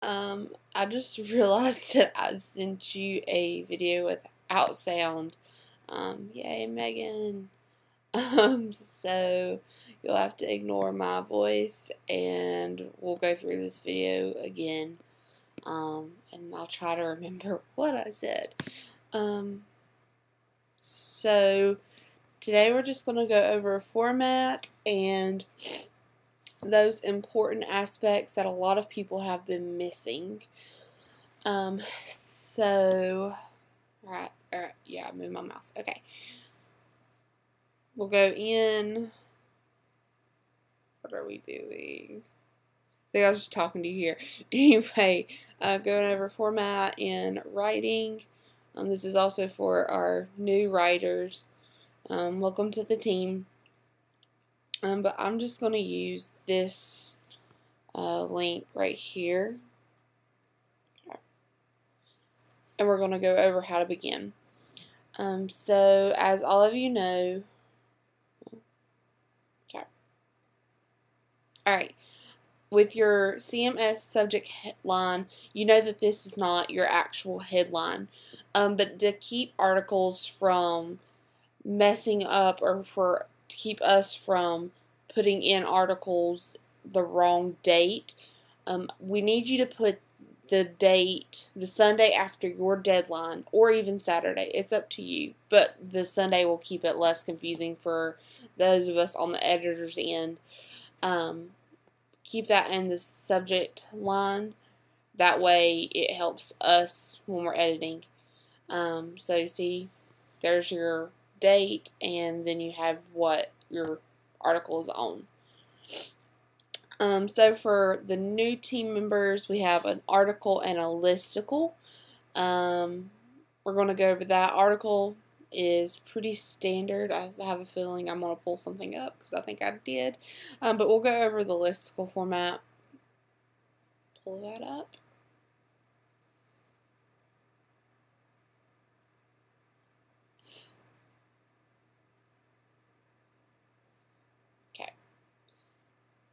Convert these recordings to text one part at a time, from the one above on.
I just realized that I sent you a video without sound. Yay, Megan. So you'll have to ignore my voice and we'll go through this video again. And I'll try to remember what I said. So today we're just going to go over a format and those important aspects that a lot of people have been missing. Alright, yeah, move my mouse. Okay. We'll go in. What are we doing? I think I was just talking to you here. Anyway, going over format and writing. This is also for our new writers. Welcome to the team. But I'm just going to use this link right here. Okay. And we're going to go over how to begin. So, as all of you know, okay. Alright, with your CMS subject headline, you know that this is not your actual headline. But to keep articles from messing up or to keep us from putting in articles the wrong date, we need you to put the date, the Sunday after your deadline, or even Saturday. It's up to you, but the Sunday will keep it less confusing for those of us on the editor's end. Keep that in the subject line. That way it helps us when we're editing. So you see, there's your date, and then you have what your article is on. So for the new team members, we have an article and a listicle. We're going to go over that. Article is pretty standard. I have a feeling I'm going to pull something up because I think I did. But we'll go over the listicle format. Pull that up.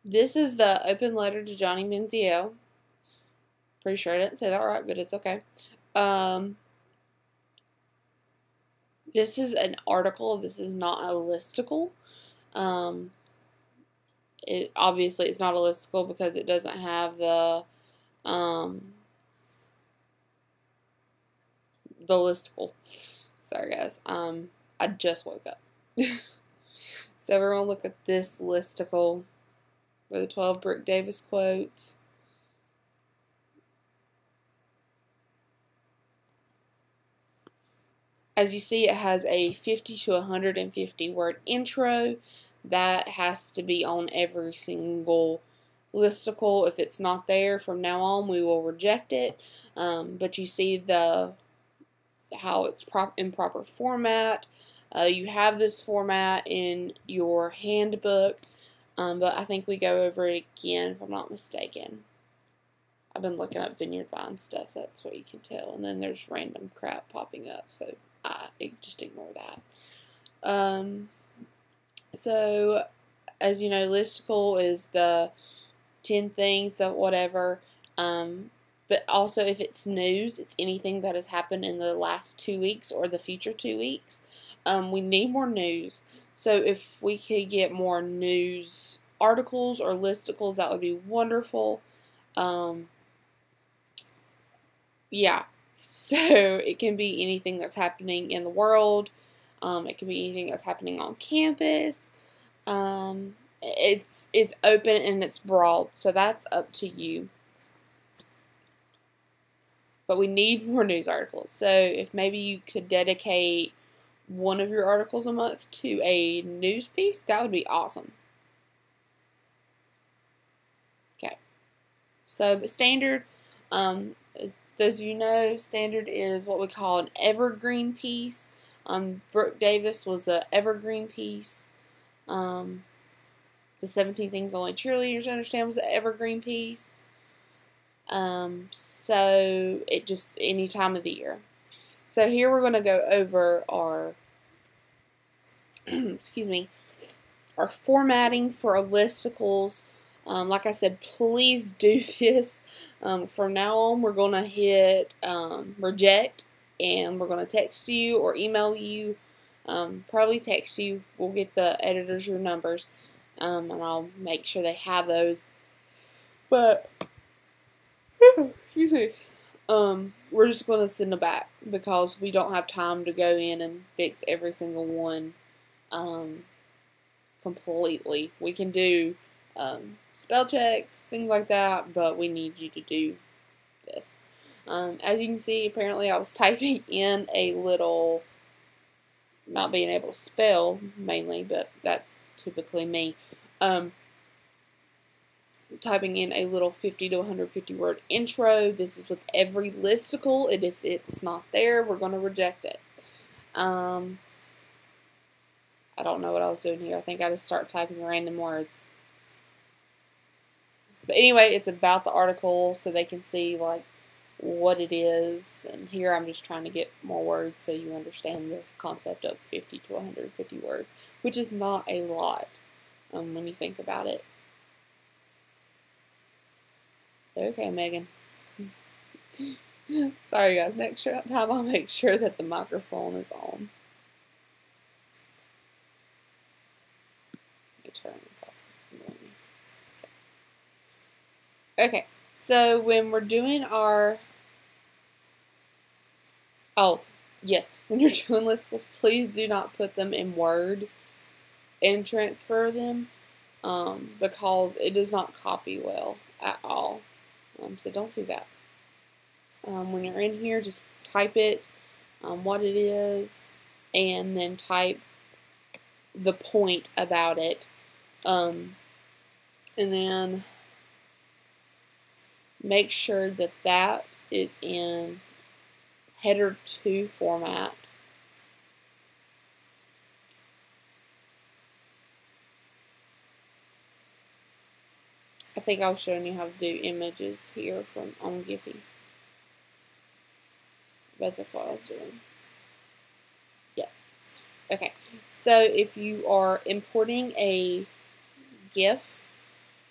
This is the open letter to Johnny Manziel. Pretty sure I didn't say that right, but it's okay. This is an article. This is not a listicle. Obviously it's not a listicle because it doesn't have the listicle. Sorry guys. I just woke up. So we're going to look at this listicle for the 12 Brooke Davis quotes. As you see, it has a 50 to 150 word intro. That has to be on every single listicle. If it's not there, from now on we will reject it. But you see how it's in proper format. You have this format in your handbook. But I think we go over it again if I'm not mistaken. I've been looking up Vineyard Vine stuff, that's what you can tell. And then there's random crap popping up, so just ignore that. So, as you know, listicle is the 10 things of whatever. But also if it's news, it's anything that has happened in the last 2 weeks or the future 2 weeks. We need more news. So if we could get more news articles or listicles, that would be wonderful. Yeah, so it can be anything that's happening in the world. It can be anything that's happening on campus. It's open and it's broad, so that's up to you. But we need more news articles. So if maybe you could dedicate one of your articles a month to a news piece, that would be awesome. Okay. So, but standard, as those of you know, standard is what we call an evergreen piece. Brooke Davis was an evergreen piece. The 17 Things Only Cheerleaders Understand was an evergreen piece. So it just any time of the year. So here we're going to go over our excuse me, our formatting for our listicles. Like I said, please do this. From now on, we're going to hit reject, and we're going to text you or email you. Probably text you. We'll get the editors your numbers, and I'll make sure they have those. But, excuse me. We're just going to send them back because we don't have time to go in and fix every single one completely. We can do spell checks, things like that, but we need you to do this. As you can see, apparently I was typing in a little, not being able to spell mainly, but that's typically me. Typing in a little 50 to 150 word intro. This is with every listicle, and if it's not there, we're going to reject it. I don't know what I was doing here. I think I just start typing random words. But anyway, it's about the article so they can see like what it is. And here I'm just trying to get more words so you understand the concept of 50 to 150 words, which is not a lot when you think about it. Okay, Megan. Sorry, guys. Next time I'll make sure that the microphone is on. Let me turn this off. Okay, so when we're doing our... Oh, yes. When you're doing listicles, please do not put them in Word and transfer them because it does not copy well at all. So don't do that. When you're in here, just type it, what it is, and then type the point about it. And then make sure that that is in header 2 format. I think I was showing you how to do images here on Giphy. But that's what I was doing. Yeah. Okay. So if you are importing a GIF,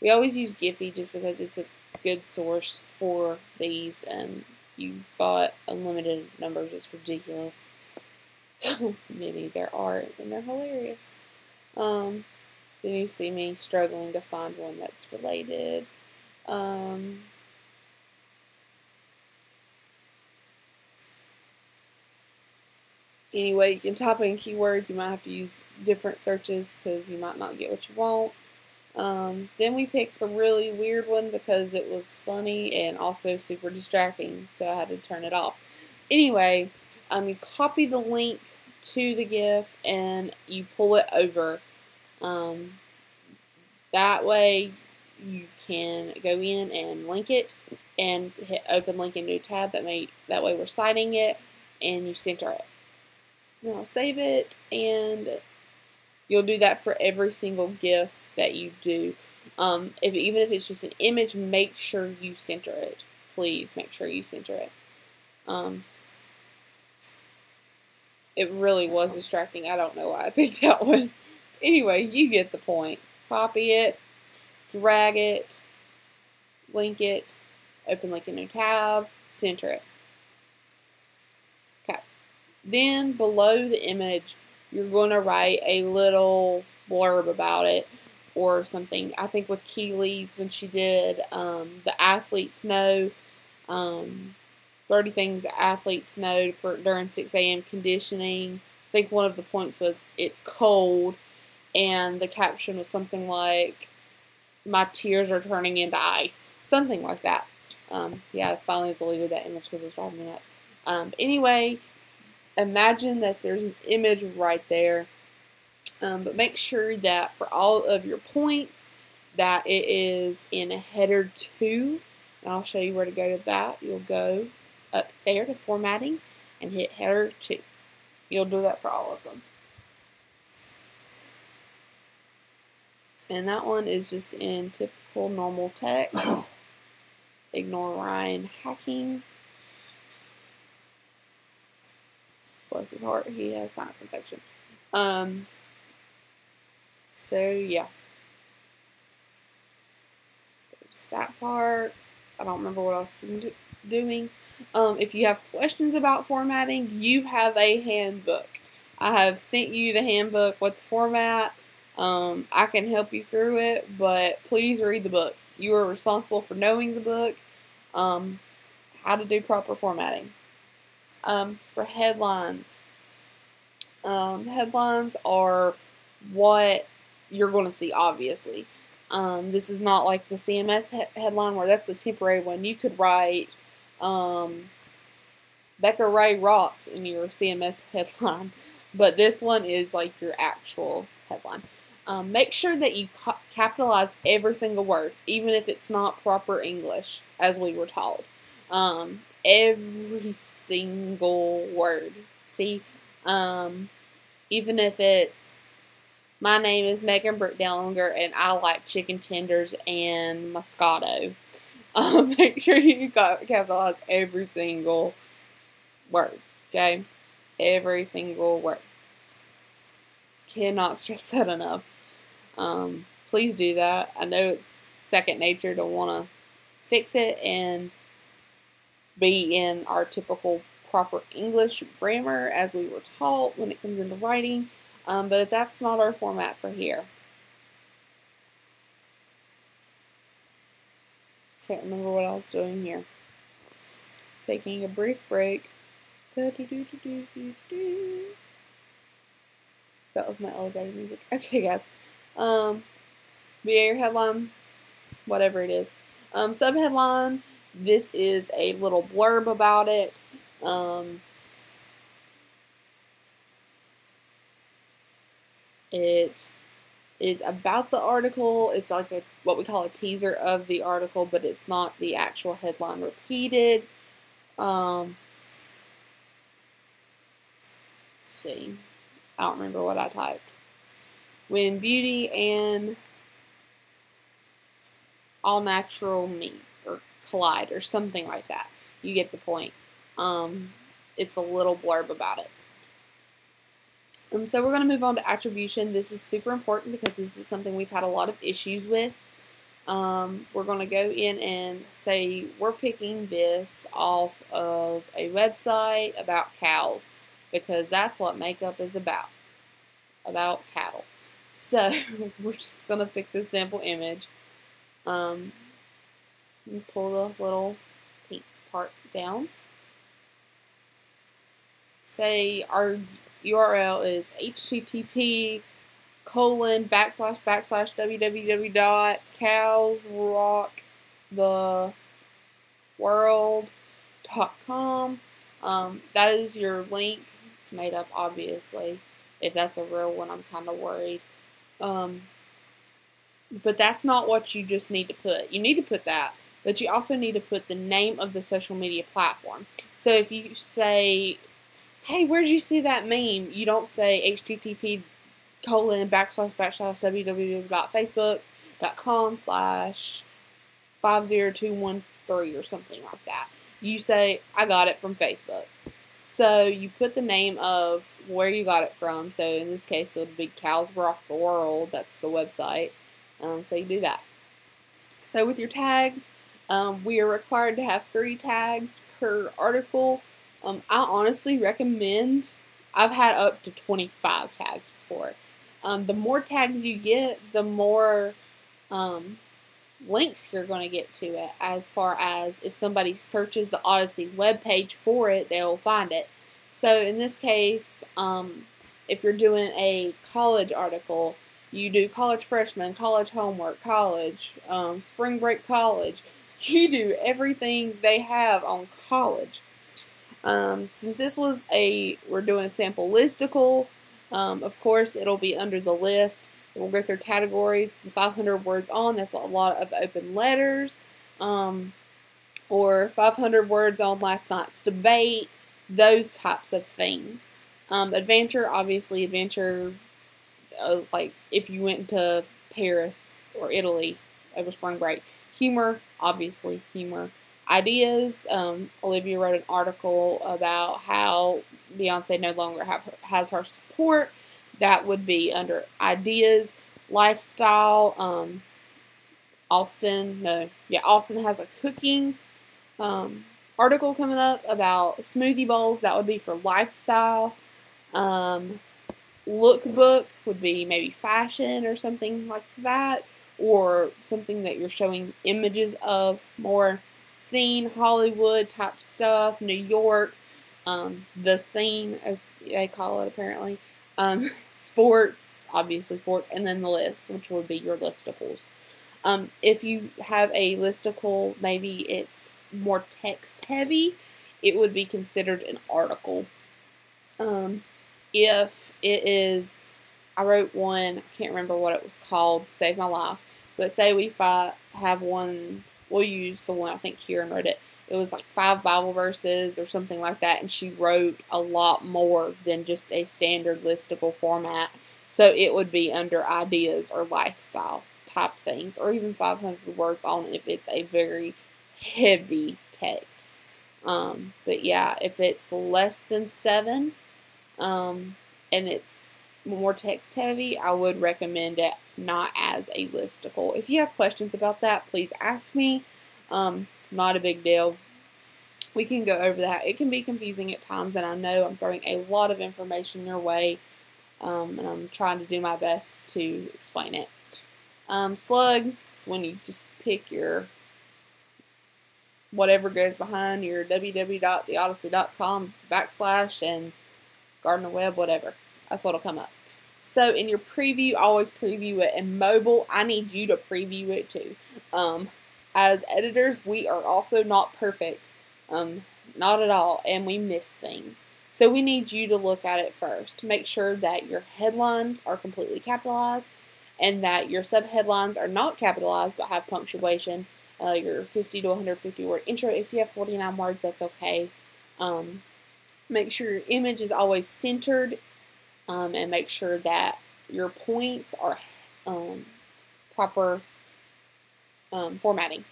we always use Giphy just because it's a good source for these, and you've got unlimited numbers. It's ridiculous. Many there are, and they're hilarious. Then you see me struggling to find one that's related. Anyway, you can type in keywords. You might have to use different searches because you might not get what you want. Then we picked the really weird one because it was funny and also super distracting, so I had to turn it off. Anyway, you copy the link to the GIF and you pull it over. That way you can go in and link it and hit open link in new tab. That way we're citing it and you center it. Now save it, and you'll do that for every single GIF that you do. Even if it's just an image, make sure you center it. Please make sure you center it. It really was distracting. I don't know why I picked that one. Anyway, you get the point. Copy it, drag it, link it, open link in a new tab, center it. Okay. Then below the image, you're going to write a little blurb about it or something. I think with Keely's, when she did the athletes know, 30 things athletes know during 6 a.m. conditioning. I think one of the points was it's cold, and the caption was something like, my tears are turning into ice. Something like that. Yeah, I finally deleted that image because it was driving me nuts. Anyway, imagine that there's an image right there. But make sure that for all of your points, that it is in header 2. And I'll show you where to go to that. You'll go up there to formatting and hit header 2. You'll do that for all of them. And that one is just in typical normal text. Ignore Ryan hacking. Bless his heart, he has sinus infection. So yeah. It's that part. I don't remember what else I'm doing. If you have questions about formatting, you have a handbook. I have sent you the handbook with the format. I can help you through it, but please read the book. You are responsible for knowing the book, how to do proper formatting. For headlines, headlines are what you're going to see, obviously. This is not like the CMS headline where that's a temporary one. You could write Becca Ray rocks in your CMS headline, but this one is like your actual headline. Make sure that you capitalize every single word, even if it's not proper English, as we were taught. Every single word. See, even if it's, my name is Megan Britt Dellinger, and I like chicken tenders and Moscato. Make sure you capitalize every single word, okay? Every single word. Cannot stress that enough. Please do that. I know it's second nature to want to fix it and be in our typical proper English grammar as we were taught when it comes into writing, but that's not our format for here. Can't remember what I was doing here. Taking a brief break. That was my elevator music. Okay, guys. Your headline, whatever it is. Subheadline, this is a little blurb about it. It is about the article. It's like what we call a teaser of the article, but it's not the actual headline repeated. Let's see. I don't remember what I typed. When beauty and all natural meet or collide or something like that. You get the point. It's a little blurb about it. So we're going to move on to attribution. This is super important because this is something we've had a lot of issues with. We're going to go in and say we're picking this off of a website about cows because that's what makeup is about cattle. So we're just going to pick this sample image. Pull the little pink part down. Say our URL is http://www.cowsrocktheworld.com. That is your link. It's made up, obviously. If that's a real one, I'm kind of worried. But that's not what you just need to put. You need to put that, but you also need to put the name of the social media platform. So if you say, hey, where did you see that meme? You don't say http://www.facebook.com/50213 or something like that. You say, I got it from Facebook. So you put the name of where you got it from. So in this case, it would be Cows Rock the World. That's the website. So you do that. So with your tags, we are required to have 3 tags per article. I honestly recommend, I've had up to 25 tags before. The more tags you get, the more links you're going to get to it, as far as if somebody searches the Odyssey webpage for it, they'll find it. So in this case, if you're doing a college article, you do college freshman, college homework, college, spring break college. You do everything they have on college. Since this was we're doing a sample listicle, of course it'll be under the list. We'll go through categories, the 500 words on, that's a lot of open letters, or 500 words on last night's debate, those types of things. Adventure, obviously adventure, like if you went to Paris or Italy over spring break. Humor, obviously humor. Ideas, Olivia wrote an article about how Beyonce no longer has her support. That would be under ideas. Lifestyle, Austin has a cooking article coming up about smoothie bowls. That would be for lifestyle. Lookbook would be maybe fashion or something like that, or something that you're showing images of, more scene, Hollywood type stuff, New York, the scene as they call it apparently, sports, obviously sports, and then the list, which would be your listicles. If you have a listicle, maybe it's more text heavy, it would be considered an article. If it is, I wrote one, I can't remember what it was called to save my life, but say we have one, we'll use the one, I think Kieran wrote it. It was like 5 Bible verses or something like that, and she wrote a lot more than just a standard listicle format. So it would be under ideas or lifestyle type things, or even 500 words on if it's a very heavy text. But yeah, if it's less than 7, and it's more text heavy, I would recommend it not as a listicle. If you have questions about that, please ask me. It's not a big deal. We can go over that. It can be confusing at times, and I know I'm throwing a lot of information your way, and I'm trying to do my best to explain it. Slug is when you just pick your whatever goes behind your www.theodyssey.com / and Gardner Web, whatever. That's what'll come up. So in your preview, always preview it in mobile. I need you to preview it too. As editors, we are also not perfect. Not at all. And we miss things. So we need you to look at it first. Make sure that your headlines are completely capitalized and that your subheadlines are not capitalized but have punctuation. Your 50 to 150 word intro, if you have 49 words, that's okay. Make sure your image is always centered, and make sure that your points are proper formatting.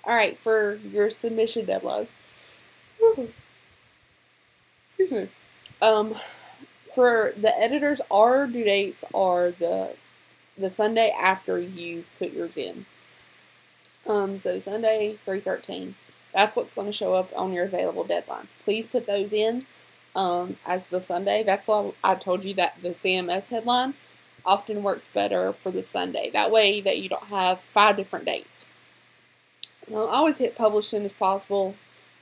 Alright, for your submission deadline. Excuse me. For the editors, our due dates are the Sunday after you put yours in. So Sunday, 3/13. That's what's going to show up on your available deadlines. Please put those in as the Sunday. That's why I told you that the CMS headline often works better for the Sunday. That way that you don't have 5 different dates. Always hit publish as soon as possible,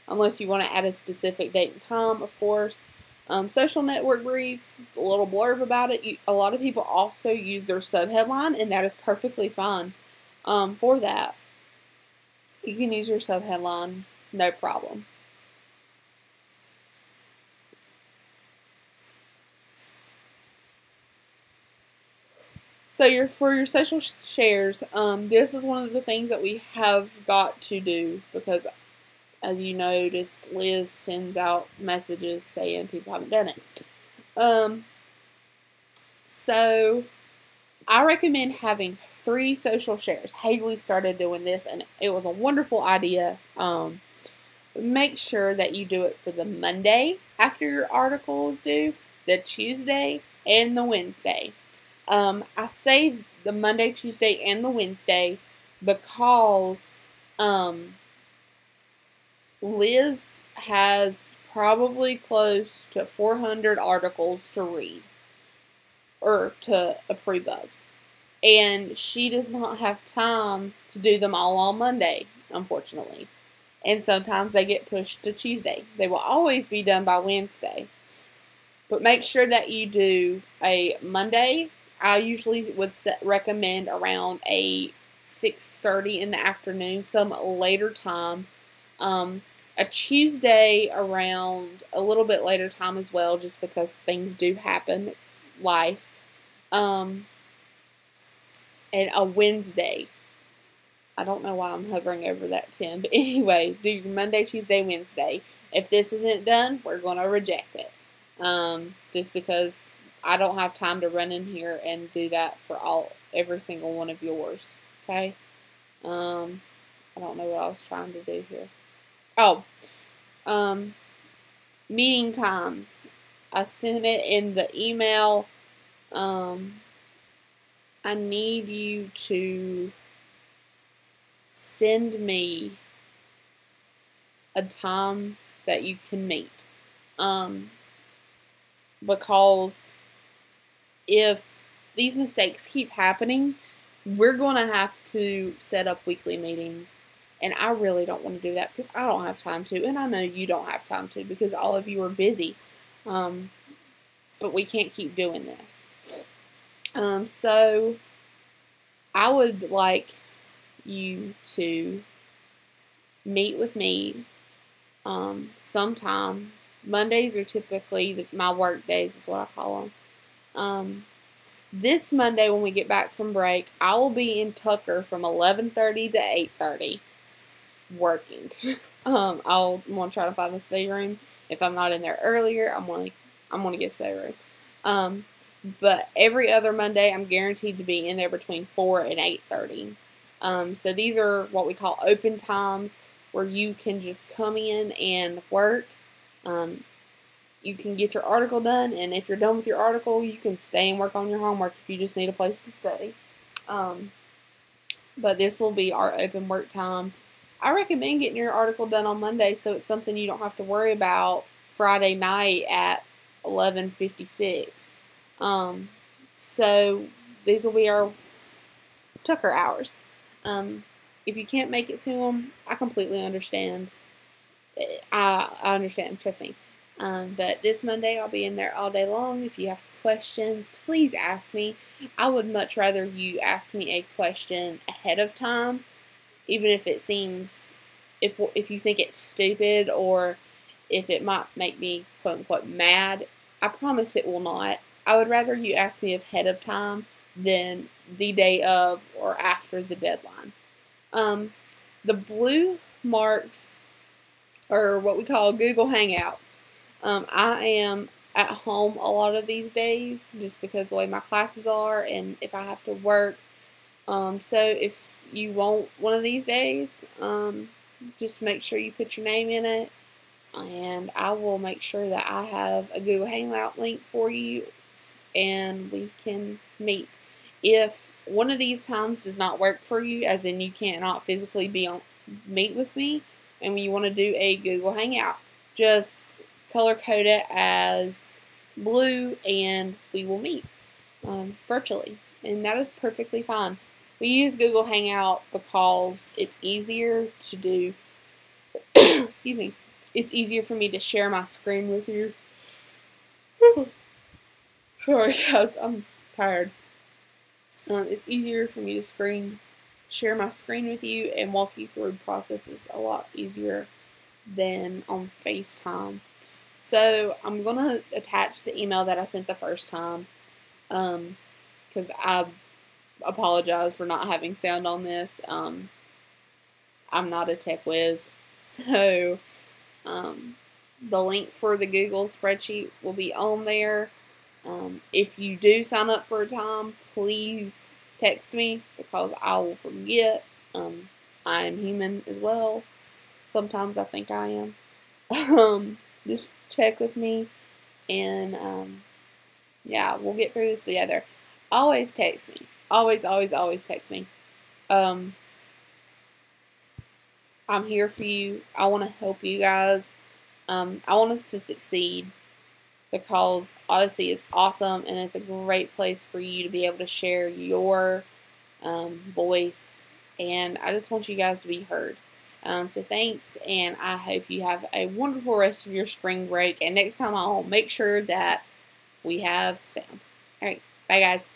unless you want to add a specific date and time, of course. Social network brief, a little blurb about it. A lot of people also use their subheadline, and that is perfectly fine for that. You can use your subheadline, no problem. So for your social shares, this is one of the things that we have got to do because, as you noticed, Liz sends out messages saying people haven't done it. So I recommend having 3 social shares. Haley started doing this, and it was a wonderful idea. Make sure that you do it for the Monday after your article is due, the Tuesday, and the Wednesday. I say the Monday, Tuesday, and the Wednesday because Liz has probably close to 400 articles to read or to approve of. And she does not have time to do them all on Monday, unfortunately. And sometimes they get pushed to Tuesday. They will always be done by Wednesday. But make sure that you do a Monday. I usually would recommend around a 6:30 in the afternoon, some later time. A Tuesday around a little bit later time as well, just because things do happen. It's life. And a Wednesday. I don't know why I'm hovering over that 10, but anyway, do your Monday, Tuesday, Wednesday. If this isn't done, we're going to reject it. Just because I don't have time to run in here and do that for every single one of yours. Okay? I don't know what I was trying to do here. Oh, meeting times. I sent it in the email. I need you to send me a time that you can meet. Because if these mistakes keep happening, we're going to have to set up weekly meetings. And I really don't want to do that because I don't have time to. And I know you don't have time to because all of you are busy. But we can't keep doing this. So I would like you to meet with me sometime. Mondays are typically my work days is what I call them. This Monday when we get back from break, I will be in Tucker from 11:30 to 8:30 working. I'm gonna try to find a study room. If I'm not in there earlier, I'm gonna get a study room. But every other Monday, I'm guaranteed to be in there between 4 and 8:30. So these are what we call open times, where you can just come in and work. You can get your article done, and if you're done with your article, you can stay and work on your homework if you just need a place to study. But this will be our open work time. I recommend getting your article done on Monday so it's something you don't have to worry about Friday night at 11:56. So these will be our Tucker hours. If you can't make it to them, I completely understand. I understand, trust me. But this Monday, I'll be in there all day long. If you have questions, please ask me. I would much rather you ask me a question ahead of time, even if it seems, if you think it's stupid or if it might make me quote-unquote mad. I promise it will not. I would rather you ask me ahead of time than the day of or after the deadline. The blue marks are what we call Google Hangouts. I am at home a lot of these days just because of the way my classes are and if I have to work. So if you want one of these days, just make sure you put your name in it, and I will make sure that I have a Google Hangout link for you and we can meet. If one of these times does not work for you, as in you cannot physically meet with me, and when you want to do a Google Hangout, just color code it as blue and we will meet virtually, and that is perfectly fine. We use Google Hangout because it's easier to do excuse me, it's easier for me to share my screen with you. Sorry guys, I'm tired. It's easier for me to share my screen with you and walk you through processes a lot easier than on FaceTime. So I'm going to attach the email that I sent the first time, because I apologize for not having sound on this. I'm not a tech whiz, so the link for the Google spreadsheet will be on there. If you do sign up for a time, please text me because I will forget. I am human as well. Sometimes I think I am. Just check with me, and yeah, we'll get through this together. Always text me. Always, always, always text me. I'm here for you. I want to help you guys. I want us to succeed because Odyssey is awesome and it's a great place for you to be able to share your voice, and I just want you guys to be heard. So thanks, and I hope you have a wonderful rest of your spring break, and next time I'll make sure that we have sound. Alright, bye guys.